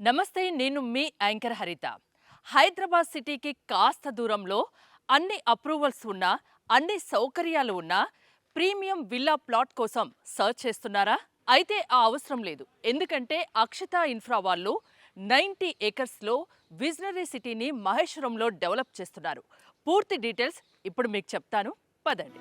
నమస్తే, నేను మీ యాంకర్ హరిత. హైదరాబాద్ సిటీకి కాస్త దూరంలో అన్ని అప్రూవల్స్ ఉన్నా, అన్ని సౌకర్యాలు ఉన్నా ప్రీమియం విల్లా ప్లాట్ కోసం సర్చ్ చేస్తున్నారా? అయితే ఆ అవసరం లేదు. ఎందుకంటే అక్షిత ఇన్ఫ్రా వాళ్ళు 90 ఏకర్స్లో విజనరీ సిటీని మహేశ్వరంలో డెవలప్ చేస్తున్నారు. పూర్తి డీటెయిల్స్ ఇప్పుడు మీకు చెప్తాను, పదండి.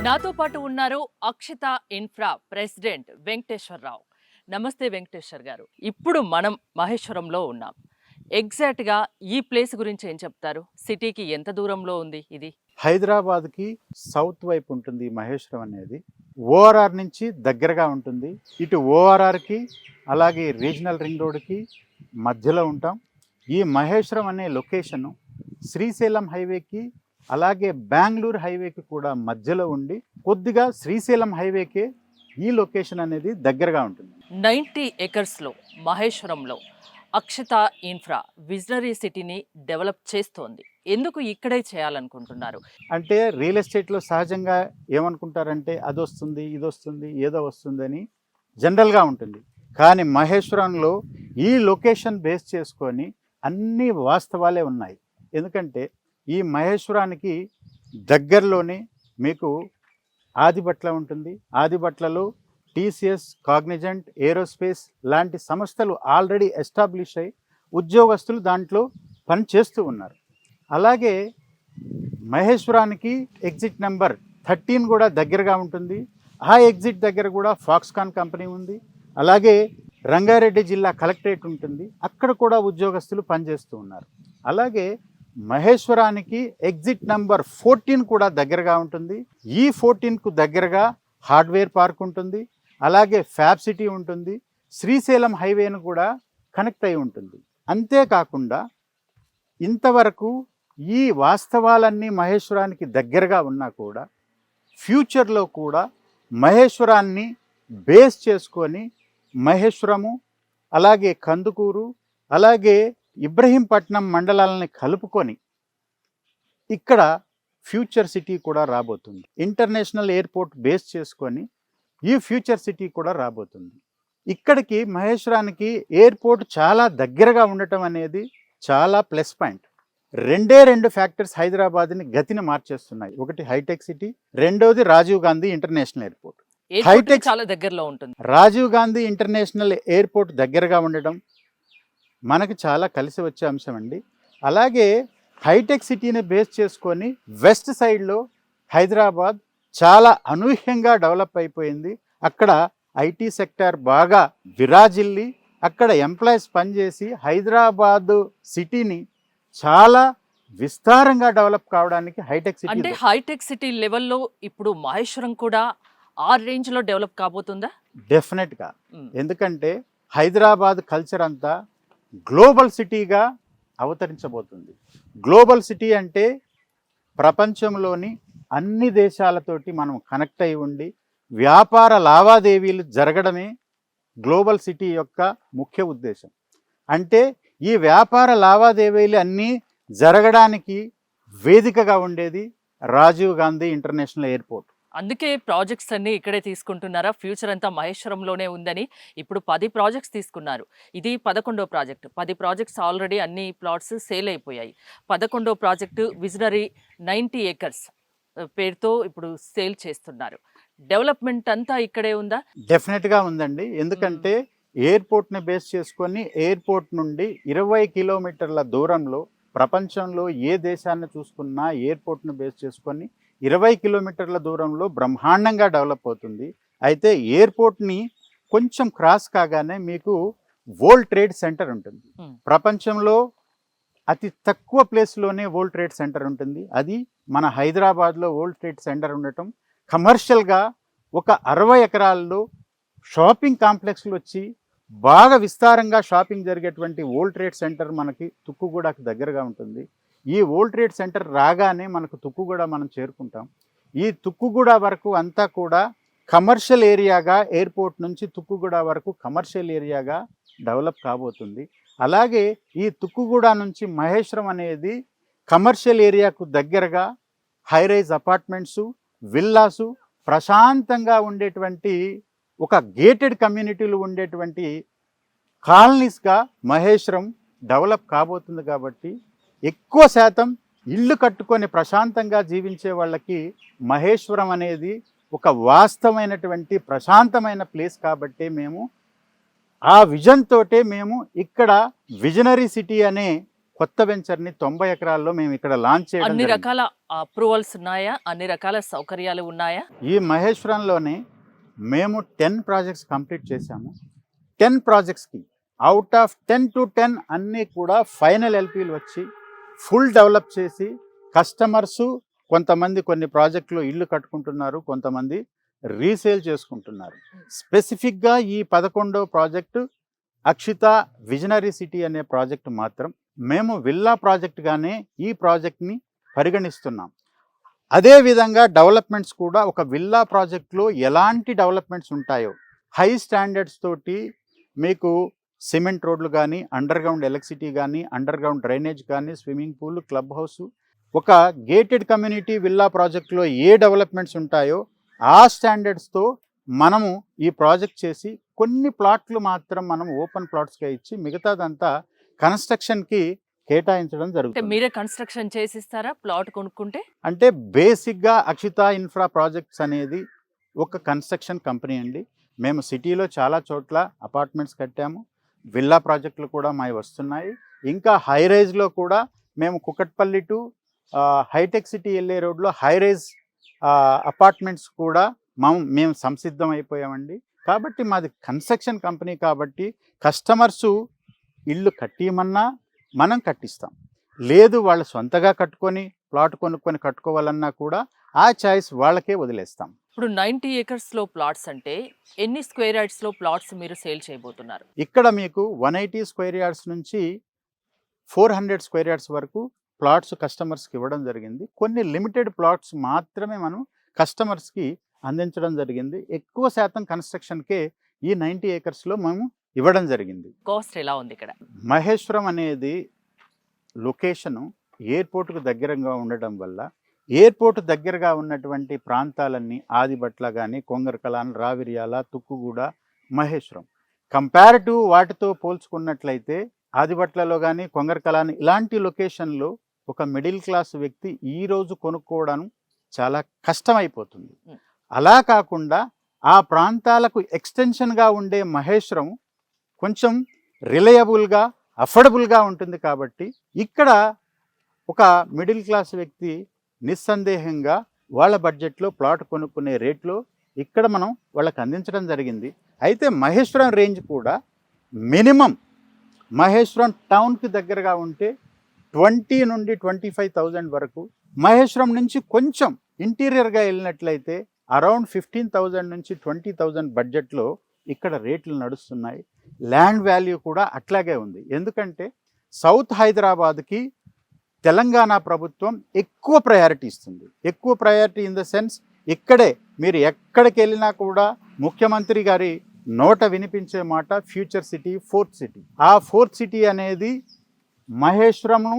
నాతో పాటు ఉన్నారు అక్షిత ఇన్ఫ్రా ప్రెసిడెంట్ వెంకటేశ్వరరావు. నమస్తే వెంకటేశ్వర్ గారు. ఇప్పుడు మనం మహేశ్వరంలో ఉన్నాం. ఎగ్జాక్ట్గా ఈ ప్లేస్ గురించి ఏం చెప్తారు? సిటీకి ఎంత దూరంలో ఉంది ఇది? హైదరాబాద్కి సౌత్ వైపు ఉంటుంది మహేశ్వరం అనేది. ఓఆర్ఆర్ నుంచి దగ్గరగా ఉంటుంది. ఇటు ఓఆర్ఆర్కి అలాగే రీజనల్ రింగ్ రోడ్కి మధ్యలో ఉంటాం. ఈ మహేశ్వరం అనే లొకేషను శ్రీశైలం హైవేకి అలాగే బెంగళూరు హైవేకి కూడా మధ్యలో ఉండి కొద్దిగా శ్రీశైలం హైవేకే ఈ లొకేషన్ అనేది దగ్గరగా ఉంటుంది. 90 ఏకర్స్లో మహేశ్వరంలో అక్షిత ఇన్ఫ్రా విజనరీ సిటీని డెవలప్ చేస్తోంది. ఎందుకు ఇక్కడే చేయాలనుకుంటున్నారు? అంటే రియల్ ఎస్టేట్లో సహజంగా ఏమనుకుంటారంటే అది వస్తుంది, ఇది వస్తుంది, ఏదో వస్తుందని జనరల్గా ఉంటుంది. కానీ మహేశ్వరంలో ఈ లొకేషన్ బేస్ చేసుకొని అన్ని వాస్తవాలే ఉన్నాయి. ఎందుకంటే ఈ మహేశ్వరానికి దగ్గరలోనే మీకు ఆదిబట్ల ఉంటుంది. ఆదిబట్లలో టీసీఎస్, కాగ్నిజెంట్, ఏరోస్పేస్ లాంటి సంస్థలు ఆల్రెడీ ఎస్టాబ్లిష్ అయ్యి ఉద్యోగస్తులు దాంట్లో పనిచేస్తూ ఉన్నారు. అలాగే మహేశ్వరానికి ఎగ్జిట్ నెంబర్ 13 కూడా దగ్గరగా ఉంటుంది. ఆ ఎగ్జిట్ దగ్గర కూడా ఫాక్స్కాన్ కంపెనీ ఉంది. అలాగే రంగారెడ్డి జిల్లా కలెక్టరేట్ ఉంటుంది, అక్కడ కూడా ఉద్యోగస్తులు పనిచేస్తూ ఉన్నారు. అలాగే మహేశ్వరానికి ఎగ్జిట్ నెంబర్ 14 కూడా దగ్గరగా ఉంటుంది. ఈ 14కు దగ్గరగా హార్డ్వేర్ పార్క్ ఉంటుంది, అలాగే ఫ్యాబ్ సిటీ ఉంటుంది, శ్రీశైలం హైవేను కూడా కనెక్ట్ అయి ఉంటుంది. అంతేకాకుండా ఇంతవరకు ఈ వాస్తవాలన్నీ మహేశ్వరానికి దగ్గరగా ఉన్నా కూడా ఫ్యూచర్లో కూడా మహేశ్వరాన్ని బేస్ చేసుకొని మహేశ్వరము అలాగే కందుకూరు అలాగే ఇబ్రహీంపట్నం మండలాలని కలుపుకొని ఇక్కడ ఫ్యూచర్ సిటీ కూడా రాబోతుంది. ఇంటర్నేషనల్ ఎయిర్పోర్ట్ బేస్ చేసుకొని ఈ ఫ్యూచర్ సిటీ కూడా రాబోతుంది. ఇక్కడికి మహేశ్వరానికి ఎయిర్పోర్ట్ చాలా దగ్గరగా ఉండటం అనేది చాలా ప్లస్ పాయింట్. రెండు ఫ్యాక్టర్స్ హైదరాబాద్ని గతిని మార్చేస్తున్నాయి. ఒకటి హైటెక్ సిటీ, రెండోది రాజీవ్ గాంధీ ఇంటర్నేషనల్ ఎయిర్పోర్ట్. హైటెక్ చాలా దగ్గరలో ఉంటుంది. రాజీవ్ గాంధీ ఇంటర్నేషనల్ ఎయిర్పోర్ట్ దగ్గరగా ఉండడం మనకు చాలా కలిసి వచ్చే అంశం అండి. అలాగే హైటెక్ సిటీని బేస్ చేసుకొని వెస్ట్ సైడ్లో హైదరాబాద్ చాలా అనూహ్యంగా డెవలప్ అయిపోయింది. అక్కడ ఐటీ సెక్టార్ బాగా విరాజిల్లి అక్కడ ఎంప్లాయీస్ పనిచేసి హైదరాబాద్ సిటీని చాలా విస్తారంగా డెవలప్ కావడానికి హైటెక్ సిటీ అంటే హైటెక్ సిటీ లెవెల్లో ఇప్పుడు మహేశ్వరం కూడా ఆ రేంజ్లో డెవలప్ కాబోతుందా? డెఫినెట్గా. ఎందుకంటే హైదరాబాద్ కల్చర్ అంతా గ్లోబల్ సిటీగా అవతరించబోతుంది. గ్లోబల్ సిటీ అంటే ప్రపంచంలోని అన్ని దేశాలతోటి మనం కనెక్ట్ అయి ఉండి వ్యాపార లావాదేవీలు జరగడమే గ్లోబల్ సిటీ యొక్క ముఖ్య ఉద్దేశం. అంటే ఈ వ్యాపార లావాదేవీలు అన్నీ జరగడానికి వేదికగా ఉండేది రాజీవ్ గాంధీ ఇంటర్నేషనల్ ఎయిర్పోర్ట్. అందుకే ప్రాజెక్ట్స్ అన్నీ ఇక్కడే తీసుకుంటున్నారా? ఫ్యూచర్ అంతా మహేశ్వరంలోనే ఉందని ఇప్పుడు 10 ప్రాజెక్ట్స్ తీసుకున్నారు. ఇది 11వ ప్రాజెక్ట్. 10 ప్రాజెక్ట్స్ ఆల్రెడీ అన్ని ప్లాట్స్ సేల్ అయిపోయాయి. 11వ ప్రాజెక్టు విజనరీ 90 ఏకర్స్ పేరుతో ఇప్పుడు సేల్ చేస్తున్నారు. డెవలప్మెంట్ అంతా ఇక్కడే ఉందా? డెఫినెట్గా ఉందండి. ఎందుకంటే ఎయిర్పోర్ట్ని బేస్ చేసుకొని ఎయిర్పోర్ట్ నుండి 20 కిలోమీటర్ల దూరంలో ప్రపంచంలో ఏ దేశాన్ని చూసుకున్నా ఎయిర్పోర్ట్ని బేస్ చేసుకొని 20 కిలోమీటర్ల దూరంలో బ్రహ్మాండంగా డెవలప్ అవుతుంది. అయితే ఎయిర్పోర్ట్ని కొంచెం క్రాస్ కాగానే మీకు వరల్డ్ ట్రేడ్ సెంటర్ ఉంటుంది. ప్రపంచంలో అతి తక్కువ ప్లేస్లోనే వరల్డ్ ట్రేడ్ సెంటర్ ఉంటుంది. అది మన హైదరాబాద్లో వరల్డ్ ట్రేడ్ సెంటర్ ఉండటం, కమర్షియల్గా ఒక 60 ఎకరాల్లో షాపింగ్ కాంప్లెక్స్లు వచ్చి బాగా విస్తారంగా షాపింగ్ జరిగేటువంటి వరల్డ్ ట్రేడ్ సెంటర్ మనకి తుక్కుగూడకు దగ్గరగా ఉంటుంది. ఈ వరల్డ్ ట్రేడ్ సెంటర్ రాగానే మనకు తుక్కుగూడ మనం చేరుకుంటాం. ఈ తుక్కుగూడ వరకు అంతా కూడా కమర్షియల్ ఏరియాగా, ఎయిర్పోర్ట్ నుంచి తుక్కుగూడ వరకు కమర్షియల్ ఏరియాగా డెవలప్ కాబోతుంది. అలాగే ఈ తుక్కుగూడ నుంచి మహేశ్వరం అనేది కమర్షియల్ ఏరియాకు దగ్గరగా హైరైజ్ అపార్ట్మెంట్సు, విల్లాసు, ప్రశాంతంగా ఉండేటువంటి ఒక గేటెడ్ కమ్యూనిటీలు ఉండేటువంటి కాలనీస్గా మహేశ్వరం డెవలప్ కాబోతుంది. కాబట్టి ఎక్కువ శాతం ఇల్లు కట్టుకొని ప్రశాంతంగా జీవించే వాళ్ళకి మహేశ్వరం అనేది ఒక వాస్తవమైనటువంటి ప్రశాంతమైన ప్లేస్. కాబట్టి మేము ఆ విజన్ తోటే మేము ఇక్కడ విజనరీ సిటీ అనే కొత్త వెంచర్ని 90 ఎకరాల్లో మేము ఇక్కడ లాంచ్ చేయడం అన్ని జరిగింది. రకాల అప్రూవల్స్ ఉన్నాయా? అన్ని రకాల సౌకర్యాలు ఉన్నాయా? ఈ మహేశ్వరంలోనే మేము 10 ప్రాజెక్ట్స్ కంప్లీట్ చేశాము. 10 ప్రాజెక్ట్స్కి అవుట్ ఆఫ్ 10 to 10 అన్నీ కూడా ఫైనల్ ఎల్పీలు వచ్చి ఫుల్ డెవలప్ చేసి కస్టమర్సు కొంతమంది కొన్ని ప్రాజెక్టులు ఇల్లు కట్టుకుంటున్నారు, కొంతమంది రీసేల్ చేసుకుంటున్నారు. స్పెసిఫిక్గా ఈ 11వ ప్రాజెక్టు అక్షిత విజనరీ సిటీ అనే ప్రాజెక్టు మాత్రం మేము విల్లా ప్రాజెక్టుగానే ఈ ప్రాజెక్ట్ని పరిగణిస్తున్నాం. అదేవిధంగా డెవలప్మెంట్స్ కూడా ఒక విల్లా ప్రాజెక్ట్లో ఎలాంటి డెవలప్మెంట్స్ ఉంటాయో హై స్టాండర్డ్స్ తోటి మీకు సిమెంట్ రోడ్లు కానీ, అండర్ గ్రౌండ్ ఎలక్ట్రిసిటీ కానీ, అండర్ గ్రౌండ్ డ్రైనేజ్ కానీ, స్విమ్మింగ్ పూల్, క్లబ్ హౌస్, ఒక గేటెడ్ కమ్యూనిటీ విల్లా ప్రాజెక్ట్లో ఏ డెవలప్మెంట్స్ ఉంటాయో ఆ స్టాండర్డ్స్తో మనము ఈ ప్రాజెక్ట్ చేసి కొన్ని ప్లాట్లు మాత్రం మనం ఓపెన్ ప్లాట్స్గా ఇచ్చి మిగతాదంతా కన్స్ట్రక్షన్కి కేటాయించడం అంటే జరుగుతుంది. మీరే కన్స్ట్రక్షన్ చేసిస్తారా ప్లాట్ కొనుక్కుంటే? అంటే బేసిక్గా అక్షిత ఇన్ఫ్రా ప్రాజెక్ట్స్ అనేది ఒక కన్స్ట్రక్షన్ కంపెనీ అండి. మేము సిటీలో చాలా చోట్ల అపార్ట్మెంట్స్ కట్టాము, విల్లా ప్రాజెక్టులు కూడా మావి వస్తున్నాయి. ఇంకా హై రైజ్లో కూడా మేము కుకట్పల్లి టు హైటెక్ సిటీ వెళ్ళే రోడ్లో హై రైజ్ అపార్ట్మెంట్స్ కూడా మేము సంసిద్ధం అయిపోయామండి. కాబట్టి మాది కన్స్ట్రక్షన్ కంపెనీ కాబట్టి కస్టమర్సు ఇల్లు కట్టియమన్నా మనం కట్టిస్తాం, లేదు వాళ్ళు సొంతగా కట్టుకొని ప్లాట్ కొనుక్కొని కట్టుకోవాలన్నా కూడా ఆ చాయిస్ వాళ్ళకే వదిలేస్తాం. ఇప్పుడు 90 ఏకర్స్లో ప్లాట్స్ అంటే ఎన్ని స్క్వేర్ యార్డ్స్లో ప్లాట్స్ మీరు సేల్ చేయబోతున్నారు? ఇక్కడ మీకు 180 స్క్వేర్ యార్డ్స్ నుంచి 400 స్క్వేర్ యార్డ్స్ వరకు ప్లాట్స్ కస్టమర్స్కి ఇవ్వడం జరిగింది. కొన్ని లిమిటెడ్ ప్లాట్స్ మాత్రమే మనం కస్టమర్స్కి అందించడం జరిగింది. ఎక్కువ శాతం కన్స్ట్రక్షన్కే ఈ 90 ఏకర్స్లో మేము ఇవ్వడం జరిగింది. కాస్ట్ ఎలా ఉంది ఇక్కడ? మహేశ్వరం అనేది లొకేషను ఎయిర్పోర్ట్కు దగ్గరగా ఉండటం వల్ల ఎయిర్పోర్ట్ దగ్గరగా ఉన్నటువంటి ప్రాంతాలన్నీ ఆదిబట్ల కానీ, కొంగరకలాన్, రావిర్యాల, తుక్కుగూడ, మహేశ్వరం కంపారిటివ్ వాటితో పోల్చుకున్నట్లయితే ఆదిబట్లలో కానీ, కొంగరకలాన్ ఇలాంటి లొకేషన్లో ఒక మిడిల్ క్లాస్ వ్యక్తి ఈరోజు కొనుక్కోవడం చాలా కష్టమైపోతుంది. అలా కాకుండా ఆ ప్రాంతాలకు ఎక్స్టెన్షన్గా ఉండే మహేశ్వరం కొంచెం రిలయబుల్గా, అఫోర్డబుల్గా ఉంటుంది. కాబట్టి ఇక్కడ ఒక మిడిల్ క్లాస్ వ్యక్తి నిస్సందేహంగా వాళ్ళ బడ్జెట్లో ప్లాట్ కొనుక్కునే రేట్లో ఇక్కడ మనం వాళ్ళకి అందించడం జరిగింది. అయితే మహేశ్వరం రేంజ్ కూడా మినిమం మహేశ్వరం టౌన్కి దగ్గరగా ఉంటే 20 నుండి 25,000 వరకు, మహేశ్వరం నుంచి కొంచెం ఇంటీరియర్గా వెళ్ళినట్లయితే అరౌండ్ 15,000 నుంచి 20,000 బడ్జెట్లో ఇక్కడ రేట్లు నడుస్తున్నాయి. ల్యాండ్ వాల్యూ కూడా అట్లాగే ఉంది. ఎందుకంటే సౌత్ హైదరాబాద్కి తెలంగాణ ప్రభుత్వం ఎక్కువ ప్రయారిటీ ఇస్తుంది. ఎక్కువ ప్రయారిటీ ఇన్ ద సెన్స్ ఇక్కడే మీరు ఎక్కడికి వెళ్ళినా కూడా ముఖ్యమంత్రి గారి నోట వినిపించే మాట ఫ్యూచర్ సిటీ, ఫోర్త్ సిటీ. ఆ ఫోర్త్ సిటీ అనేది మహేశ్వరము,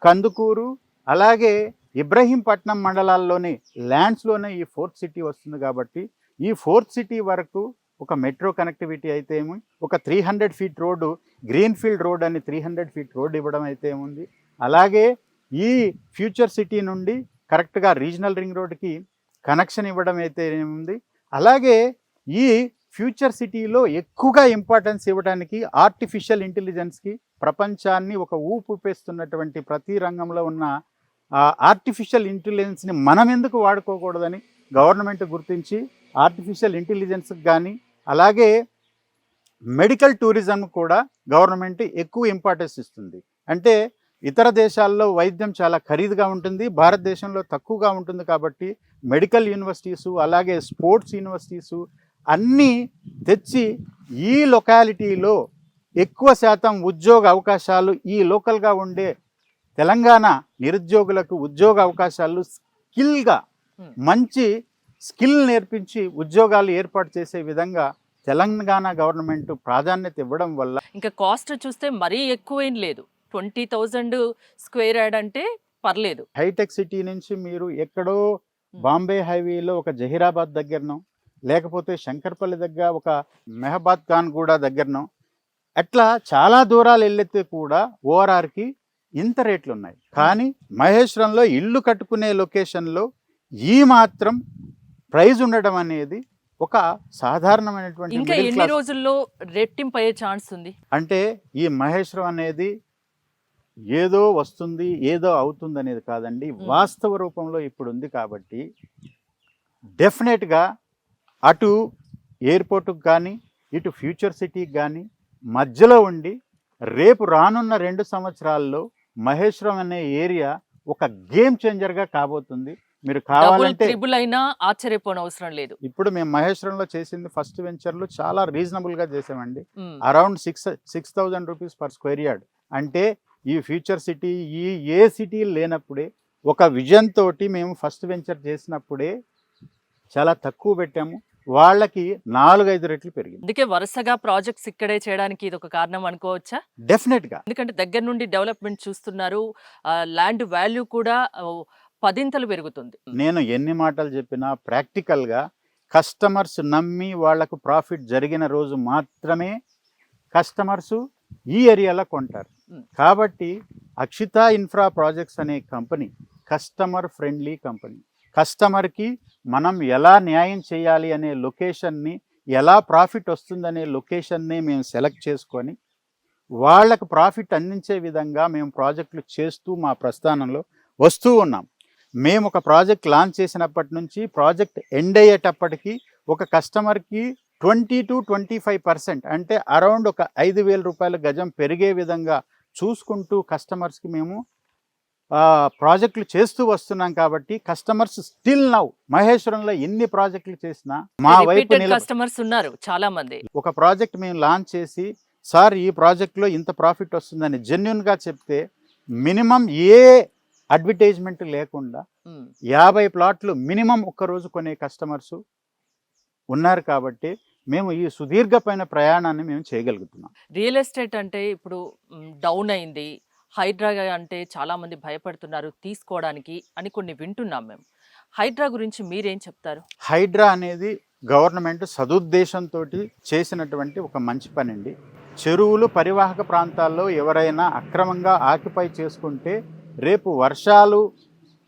కందుకూరు, అలాగే ఇబ్రహీంపట్నం మండలాల్లోని ల్యాండ్స్లోనే ఈ ఫోర్త్ సిటీ వస్తుంది. కాబట్టి ఈ ఫోర్త్ సిటీ వరకు ఒక మెట్రో కనెక్టివిటీ అయితే ఏమి, ఒక 300 ఫీట్ రోడ్డు, గ్రీన్ఫీల్డ్ రోడ్ అని 300 ఫీట్ రోడ్ ఇవ్వడం అయితే ఏముంది. అలాగే ఈ ఫ్యూచర్ సిటీ నుండి కరెక్ట్గా రీజనల్ రింగ్ రోడ్కి కనెక్షన్ ఇవ్వడం అయితే ఏముంది. అలాగే ఈ ఫ్యూచర్ సిటీలో ఎక్కువగా ఇంపార్టెన్స్ ఇవ్వడానికి ఆర్టిఫిషియల్ ఇంటెలిజెన్స్కి, ప్రపంచాన్ని ఒక ఊపేస్తున్నటువంటి ప్రతి రంగంలో ఉన్న ఆర్టిఫిషియల్ ఇంటెలిజెన్స్ని మనం ఎందుకు వాడుకోకూడదని గవర్నమెంట్ గుర్తించి ఆర్టిఫిషియల్ ఇంటెలిజెన్స్కి కానీ, అలాగే మెడికల్ టూరిజం కూడా గవర్నమెంట్ ఎక్కువ ఇంపార్టెన్స్ ఇస్తుంది. అంటే ఇతర దేశాల్లో వైద్యం చాలా ఖరీదుగా ఉంటుంది, భారతదేశంలో తక్కువగా ఉంటుంది. కాబట్టి మెడికల్ యూనివర్సిటీసు, అలాగే స్పోర్ట్స్ యూనివర్సిటీసు అన్నీ తెచ్చి ఈ లొకాలిటీలో ఎక్కువ శాతం ఉద్యోగ అవకాశాలు, ఈ లోకల్గా ఉండే తెలంగాణ నిరుద్యోగులకు ఉద్యోగ అవకాశాలు స్కిల్గా మంచి స్కిల్ నేర్పించి ఉద్యోగాలు ఏర్పాటు చేసే విధంగా తెలంగాణ గవర్నమెంట్ ప్రాధాన్యత ఇవ్వడం వల్ల ఇంకా కాస్ట్ చూస్తే మరీ ఎక్కువేం లేదు, 20,000 స్క్వేర్ యార్డ్ అంటే పర్లేదు. హైటెక్ సిటీ నుంచి మీరు ఎక్కడో బాంబే హైవేలో ఒక జహీరాబాద్ దగ్గరనో లేకపోతే శంకర్పల్లి దగ్గర ఒక మెహబాద్ ఖాన్ కూడా దగ్గరనో అట్లా చాలా దూరాలు వెళ్ళితే కూడా ఓఆర్ఆర్కి ఇంత రేట్లు ఉన్నాయి. కానీ మహేశ్వరంలో ఇల్లు కట్టుకునే లొకేషన్లో ఈ మాత్రం ప్రైజ్ ఉండడం అనేది ఒక సాధారణమైనటువంటి ఇంకా మిడిల్ ఎన్ని క్లాస్ రోజుల్లో రెట్టింపు అయ్యే ఛాన్స్ ఉంది? అంటే ఈ మహేశ్వరం అనేది ఏదో వస్తుంది ఏదో అవుతుంది అనేది కాదండి, వాస్తవ రూపంలో ఇప్పుడు ఉంది. కాబట్టి డెఫినెట్గా అటు ఎయిర్పోర్టుకు కానీ ఇటు ఫ్యూచర్ సిటీకి కానీ మధ్యలో ఉండి రేపు రానున్న 2 సంవత్సరాల్లో మహేశ్వరం అనే ఏరియా ఒక గేమ్ చేంజర్గా కాబోతుంది. మీరు కావాలంటే ట్రిబుల్ అయినా ఆశ్చర్యపోనవసరం లేదు. ఇప్పుడు మేము మహేశ్వరంలో చేసింది ఫస్ట్ వెంచర్లో చాలా రీజనబుల్గా చేసామండి. Around 6,000 rupees per square yard. అంటే ఈ ఫ్యూచర్ సిటీ ఈ ఏ సిటీ లేనప్పుడే ఒక విజన్ తోటి మేము ఫస్ట్ వెంచర్ చేసినప్పుడే చాలా తక్కువ పెట్టాము, వాళ్ళకి 4-5 రెట్లు పెరిగింది. అందుకే వరుసగా ప్రాజెక్ట్స్ ఇక్కడే చేయడానికి ఇది ఒక కారణం అనుకోవచ్చా? డెఫినెట్గా, ఎందుకంటే దగ్గర నుండి డెవలప్మెంట్ చూస్తున్నారు, ల్యాండ్ వాల్యూ కూడా 10 పెరుగుతుంది. నేను ఎన్ని మాటలు చెప్పినా ప్రాక్టికల్గా కస్టమర్స్ నమ్మి వాళ్లకు ప్రాఫిట్ జరిగిన రోజు మాత్రమే కస్టమర్స్ ఈ ఏరియాలో కొంటారు. కాబట్టి అక్షిత ఇన్ఫ్రా ప్రాజెక్ట్స్ అనే కంపెనీ కస్టమర్ ఫ్రెండ్లీ కంపెనీ. కస్టమర్కి మనం ఎలా న్యాయం చేయాలి అనే లొకేషన్ని, ఎలా ప్రాఫిట్ వస్తుందనే లొకేషన్ని మేము సెలెక్ట్ చేసుకొని వాళ్ళకు ప్రాఫిట్ అందించే విధంగా మేము ప్రాజెక్టులు చేస్తూ మా ప్రస్థానంలో వస్తూ ఉన్నాం. మేము ఒక ప్రాజెక్ట్ లాంచ్ చేసినప్పటి నుంచి ప్రాజెక్ట్ ఎండ్ అయ్యేటప్పటికి ఒక కస్టమర్కి 20-25% అంటే అరౌండ్ ఒక 5,000 రూపాయల గజం పెరిగే విధంగా చూసుకుంటూ కస్టమర్స్కి మేము ప్రాజెక్టులు చేస్తూ వస్తున్నాం. కాబట్టి కస్టమర్స్ స్టిల్ నౌ మహేశ్వరంలో ఎన్ని ప్రాజెక్టులు చేసినా మా వైపు కస్టమర్స్ ఉన్నారు చాలా మంది. ఒక ప్రాజెక్ట్ మేము లాంచ్ చేసి సార్ ఈ ప్రాజెక్ట్లో ఇంత ప్రాఫిట్ వస్తుందని జెన్యున్గా చెప్తే మినిమం ఏ అడ్వర్టైజ్మెంట్ లేకుండా 50 ప్లాట్లు మినిమం ఒక్కరోజు కొనే కస్టమర్స్ ఉన్నారు. కాబట్టి మేము ఈ సుదీర్ఘమైన ప్రయాణాన్ని మేము చేయగలుగుతున్నాం. రియల్ ఎస్టేట్ అంటే ఇప్పుడు డౌన్ అయింది, హైడ్రా అంటే చాలా మంది భయపడుతున్నారు తీసుకోవడానికి అని కొన్ని వింటున్నాం మేము. హైడ్రా గురించి మీరేం చెప్తారు? హైడ్రా అనేది గవర్నమెంట్ సదుద్దేశంతో చేసినటువంటి ఒక మంచి పని అండి. చెరువులు పరివాహక ప్రాంతాల్లో ఎవరైనా అక్రమంగా ఆక్యుపై చేసుకుంటే రేపు వర్షాలు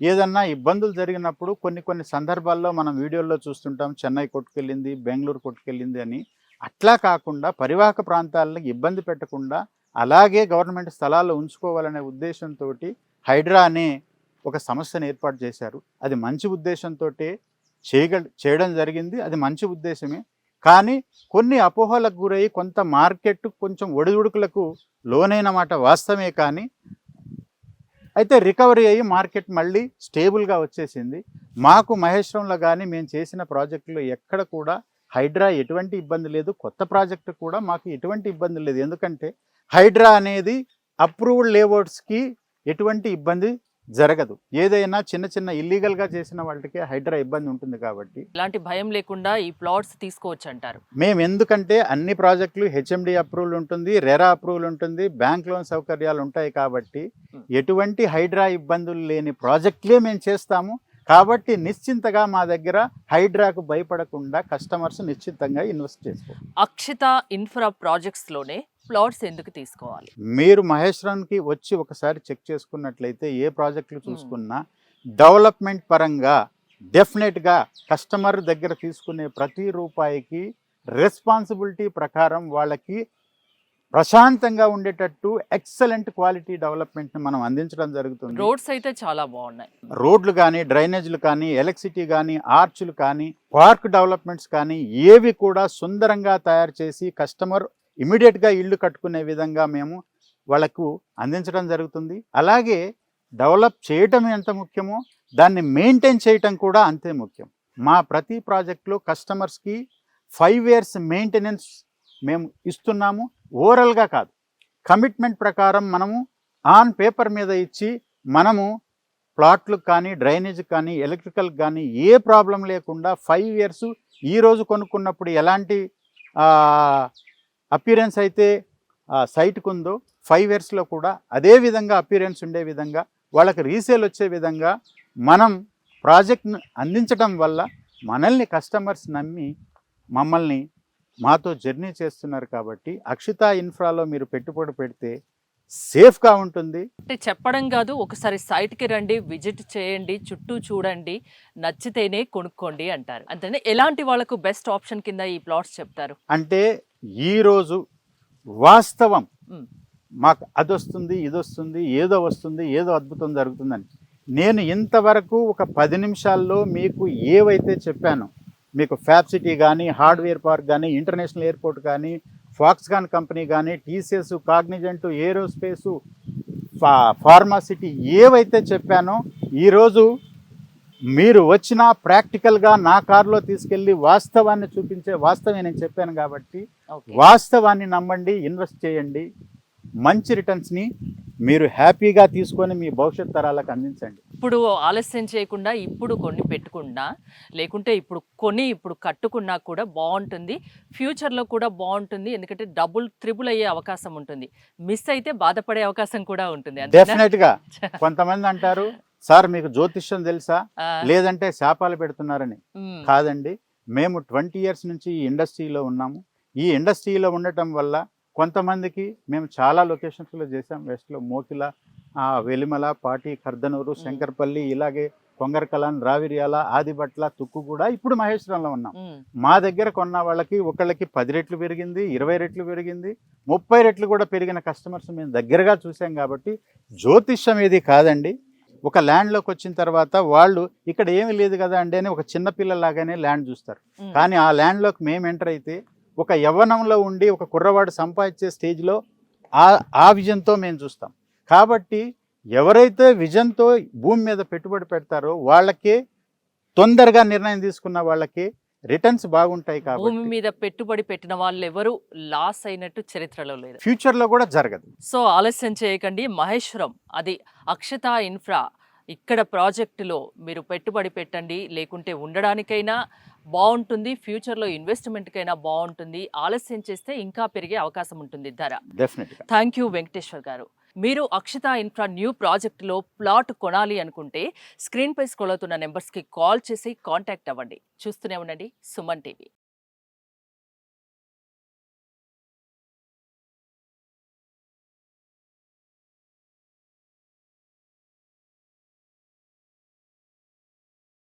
ఏదన్నా ఇబ్బందులు జరిగినప్పుడు కొన్ని సందర్భాల్లో మనం వీడియోల్లో చూస్తుంటాం, చెన్నై కొట్టుకెళ్ళింది, బెంగళూరు కొట్టుకెళ్ళింది అని. అట్లా కాకుండా పరివాహక ప్రాంతాలను ఇబ్బంది పెట్టకుండా అలాగే గవర్నమెంట్ స్థలాల్లో ఉంచుకోవాలనే ఉద్దేశంతో హైడ్రా అనే ఒక సంస్థను ఏర్పాటు చేశారు. అది మంచి ఉద్దేశంతో చేయడం జరిగింది, అది మంచి ఉద్దేశమే. కానీ కొన్ని అపోహలకు గురయ్యి కొంత మార్కెట్ కొంచెం ఒడిదుడుకులకు లోనైన మాట వాస్తవమే. కానీ అయితే రికవరీ అయ్యి మార్కెట్ మళ్ళీ స్టేబుల్గా వచ్చేసింది. మాకు మహేశ్వరంలో కానీ మేము చేసిన ప్రాజెక్టులో ఎక్కడ కూడా హైడ్రా ఎటువంటి ఇబ్బంది లేదు, కొత్త ప్రాజెక్టు కూడా మాకు ఎటువంటి ఇబ్బంది లేదు. ఎందుకంటే హైడ్రా అనేది అప్రూవ్డ్ లేఅవుట్స్కి ఎటువంటి ఇబ్బంది జరగదు. ఏదైనా చిన్న ఇల్లీగల్గా చేసిన వాళ్ళకి హైడ్రా ఇబ్బంది ఉంటుంది. కాబట్టి ఇలాంటి భయం లేకుండా ఈ ప్లాట్స్ తీసుకోవచ్చు అంటారు. మేము ఎందుకంటే అన్ని ప్రాజెక్టులు హెచ్ఎండి అప్రూవల్ ఉంటుంది, రెరా అప్రూవల్ ఉంటుంది, బ్యాంక్ లోన్ సౌకర్యాలు ఉంటాయి. కాబట్టి ఎటువంటి హైడ్రా ఇబ్బందులు లేని ప్రాజెక్టులే మేము చేస్తాము. కాబట్టి నిశ్చింతగా మా దగ్గర హైడ్రాకు భయపడకుండా కస్టమర్స్ నిశ్చితంగా ఇన్వెస్ట్ చేసుకోవాలి. అక్షిత ఇన్ఫ్రా ప్రాజెక్ట్స్లోనే ప్లాట్స్ ఎందుకు తీసుకోవాలి? మీరు మహేశ్వరానికి వచ్చి ఒకసారి చెక్ చేసుకున్నట్లయితే ఏ ప్రాజెక్టులు చూసుకున్నా డెవలప్మెంట్ పరంగా డెఫినెట్గా కస్టమర్ దగ్గర తీసుకునే ప్రతి రూపాయికి రెస్పాన్సిబిలిటీ ప్రకారం వాళ్ళకి ప్రశాంతంగా ఉండేటట్టు ఎక్సలెంట్ క్వాలిటీ డెవలప్మెంట్ని మనం అందించడం జరుగుతుంది. రోడ్స్ అయితే చాలా బాగున్నాయి. రోడ్లు కానీ, డ్రైనేజ్లు కానీ, ఎలక్ట్రిసిటీ కానీ, ఆర్చులు కానీ, పార్క్ డెవలప్మెంట్స్ కానీ ఏవి కూడా సుందరంగా తయారు చేసి కస్టమర్ ఇమీడియట్గా ఇల్లు కట్టుకునే విధంగా మేము వాళ్ళకు అందించడం జరుగుతుంది. అలాగే డెవలప్ చేయటం ఎంత ముఖ్యమో దాన్ని మెయింటైన్ చేయటం కూడా అంతే ముఖ్యం. మా ప్రతి ప్రాజెక్టులో కస్టమర్స్కి 5 years మెయింటెనెన్స్ మేము ఇస్తున్నాము. ఓవరాల్గా కాదు, కమిట్మెంట్ ప్రకారం మనము ఆన్ పేపర్ మీద ఇచ్చి మనము ప్లాట్లకు కానీ డ్రైనేజ్ కానీ ఎలక్ట్రికల్ కానీ ఏ ప్రాబ్లం లేకుండా 5 ఇయర్స్ ఈరోజు కొనుక్కున్నప్పుడు ఎలాంటి అపియరెన్స్ అయితే సైట్కు ఉందో 5 ఇయర్స్లో కూడా అదే విధంగా అపియరెన్స్ ఉండే విధంగా వాళ్ళకి రీసేల్ వచ్చే విధంగా మనం ప్రాజెక్ట్ను అందించడం వల్ల మనల్ని కస్టమర్స్ నమ్మి మమ్మల్ని మాతో జర్నీ చేస్తున్నారు. కాబట్టి అక్షిత ఇన్ఫ్రాలో మీరు పెట్టుబడి పెడితే సేఫ్గా ఉంటుంది. అంటే చెప్పడం కాదు, ఒకసారి సైట్కి రండి, విజిట్ చేయండి, చుట్టూ చూడండి, నచ్చితేనే కొనుక్కోండి అంటారు. అంతేనే ఎలాంటి వాళ్ళకు బెస్ట్ ఆప్షన్ కింద ఈ ప్లాట్స్ చెప్తారు? అంటే ఈరోజు వాస్తవం మ్, మాకు అది వస్తుంది, ఇది వస్తుంది, ఏదో వస్తుంది, ఏదో అద్భుతం జరుగుతుందని నేను ఇంతవరకు ఒక 10 నిమిషాల్లో మీకు ఏవైతే చెప్పానో, మీకు ఫ్యాబ్ సిటీ కానీ, హార్డ్వేర్ పార్క్ కానీ, ఇంటర్నేషనల్ ఎయిర్పోర్ట్ కానీ, ఫాక్స్కాన్ కంపెనీ కానీ, టీసీఎస్, కాగ్నిజెంట్, ఏరోస్పేసు, ఫార్మాసిటీ ఏవైతే చెప్పానో ఈరోజు మీరు వచ్చిన ప్రాక్టికల్గా నా కారులో తీసుకెళ్ళి వాస్తవాన్ని చూపించే వాస్తవమే నేను చెప్పాను. కాబట్టి ఓకే. వాస్తవాన్ని నమ్మండి, ఇన్వెస్ట్ చేయండి, మంచి రిటర్న్స్ని మీరు హ్యాపీగా తీసుకొని మీ భవిష్యత్ తరాలకు అందించండి. ఇప్పుడు ఆలస్యం చేయకుండా ఇప్పుడు కొన్ని పెట్టుకున్నా, లేకుంటే ఇప్పుడు కట్టుకున్నా కూడా బాగుంటుంది, ఫ్యూచర్లో కూడా బాగుంటుంది. ఎందుకంటే డబుల్ త్రిబుల్ అయ్యే అవకాశం ఉంటుంది, మిస్ అయితే బాధపడే అవకాశం కూడా ఉంటుంది. అంతేనా? డెఫినెట్గా కొంతమంది అంటారు, సార్ మీకు జ్యోతిష్యం తెలుసా, ఆ, లేదంటే శాపాలు పెడుతున్నారని. మ్, కాదండి, మేము 20 ఇయర్స్ నుంచి ఈ ఇండస్ట్రీలో ఉన్నాము. ఈ ఇండస్ట్రీలో ఉండటం వల్ల కొంతమందికి మేము చాలా లొకేషన్స్లో చేసాం. వెస్ట్లో మోకిల, వెలిమల, పాటి, కర్దనూరు, శంకర్పల్లి, ఇలాగే కొంగరకలాన్, రావిర్యాల, ఆదిబట్ల, తుక్కుగూడ, ఇప్పుడు మహేశ్వరంలో ఉన్నాం. మ్, మా దగ్గర కొన్న వాళ్ళకి ఒకళ్ళకి 10 రెట్లు పెరిగింది, 20 రెట్లు పెరిగింది, 30 రెట్లు కూడా పెరిగిన కస్టమర్స్ మేము దగ్గరగా చూసాం. కాబట్టి జ్యోతిష్యం ఏది కాదండి. ఒక ల్యాండ్లోకి వచ్చిన తర్వాత వాళ్ళు ఇక్కడ ఏమీ లేదు కదా అండి అని ఒక చిన్న పిల్లలాగానే ల్యాండ్ చూస్తారు. మ్. కానీ ఆ ల్యాండ్లోకి మేము ఎంటర్ అయితే ఒక యవ్వనంలో ఉండి ఒక కుర్రవాడు సంపాదించే స్టేజ్లో ఆ విజన్తో మేము చూస్తాం. కాబట్టి ఎవరైతే విజన్తో భూమి మీద పెట్టుబడి పెడతారో వాళ్ళకే, తొందరగా నిర్ణయం తీసుకున్న వాళ్ళకే రిటర్న్స్ బాగుంటాయి. భూమి కాబట్టి మీద పెట్టుబడి పెట్టిన వాళ్ళు ఎవరు లాస్ అయినట్టు చరిత్రలో లేదు. ఫ్యూచర్లో కూడా జరగదు. సో ఆలస్యం చేయకండి, మహేశ్వరం అది అక్షత ఇన్ఫ్రా ఇక్కడ ప్రాజెక్టులో మీరు పెట్టుబడి పెట్టండి, లేకుంటే ఉండడానికైనా బాగుంటుంది, ఫ్యూచర్లో ఇన్వెస్ట్మెంట్కైనా బాగుంటుంది. ఆలస్యం చేస్తే ఇంకా పెరిగే అవకాశం ఉంటుంది ధర. డెఫినెట్గా. థ్యాంక్ యూ వెంకటేశ్వర్ గారు. మీరు అక్షత ఇన్ఫ్రా న్యూ ప్రాజెక్టులో ప్లాట్ కొనాలి అనుకుంటే స్క్రీన్పై స్క్రోల్ అవుతున్న నెంబర్స్కి కాల్ చేసి కాంటాక్ట్ అవ్వండి. చూస్తూనే ఉండండి సుమన్ టీవీ.